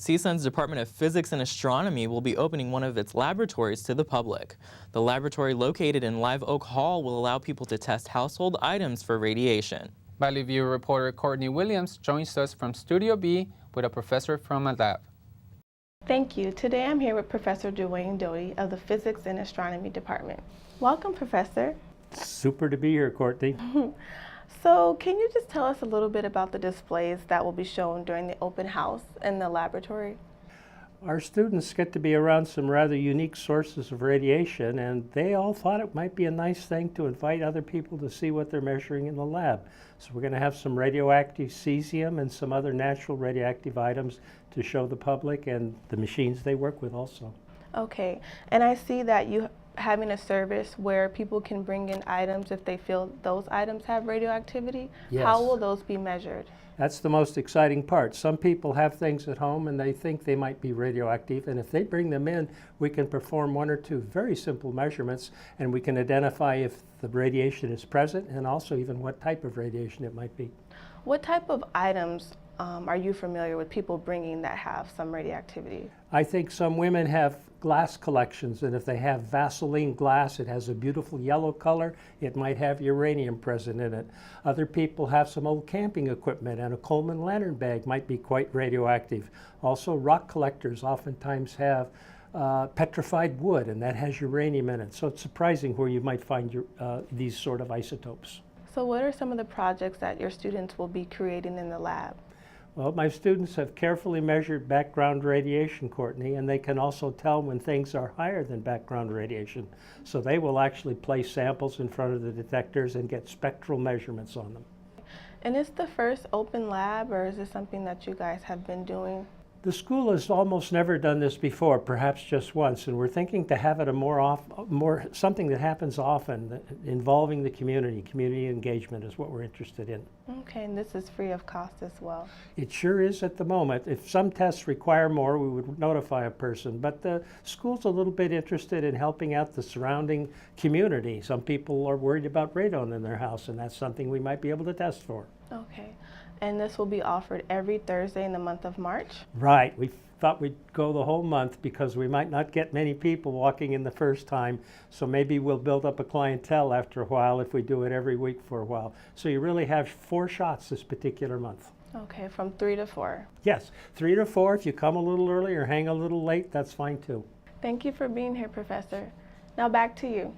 CSUN's Department of Physics and Astronomy will be opening one of its laboratories to the public. The laboratory located in Live Oak Hall will allow people to test household items for radiation. Valley View reporter Kourtney Williams joins us from Studio B with a professor from a lab. Thank you. Today I'm here with Professor Dwayne Doty of the Physics and Astronomy Department. Welcome, Professor. Super to be here, Kourtney. So can you just tell us a little bit about the displays that will be shown during the open house in the laboratory? Our students get to be around some rather unique sources of radiation, and they all thought it might be a nice thing to invite other people to see what they're measuring in the lab. So we're going to have some radioactive cesium and some other natural radioactive items to show the public and the machines they work with also. Okay, and I see that you having a service where people can bring in items if they feel those items have radioactivity. Yes. How will those be measured? That's the most exciting part. Some people have things at home and they think they might be radioactive, and if they bring them in, we can perform one or two very simple measurements, and we can identify if the radiation is present and also even what type of radiation it might be. What type of items are you familiar with people bringing that have some radioactivity? I think some women have glass collections, and if they have Vaseline glass, it has a beautiful yellow color, it might have uranium present in it. Other people have some old camping equipment, and a Coleman lantern bag might be quite radioactive. Also, rock collectors oftentimes have petrified wood, and that has uranium in it. So it's surprising where you might find these sort of isotopes. So what are some of the projects that your students will be creating in the lab? Well, my students have carefully measured background radiation, Kourtney, and they can also tell when things are higher than background radiation. So they will actually place samples in front of the detectors and get spectral measurements on them. And is this the first open lab, or is this something that you guys have been doing? The school has almost never done this before, perhaps just once, and we're thinking to have it something that happens often, involving the community engagement is what we're interested in. Okay, and this is free of cost as well. It sure is at the moment. If some tests require more, we would notify a person, but the school's a little bit interested in helping out the surrounding community. Some people are worried about radon in their house, and that's something we might be able to test for. Okay. And this will be offered every Thursday in the month of March? Right. We thought we'd go the whole month because we might not get many people walking in the first time, so maybe we'll build up a clientele after a while if we do it every week for a while. So you really have 4 shots this particular month. Okay, from 3 to 4. Yes, 3 to 4. If you come a little early or hang a little late, that's fine too. Thank you for being here, Professor. Now back to you.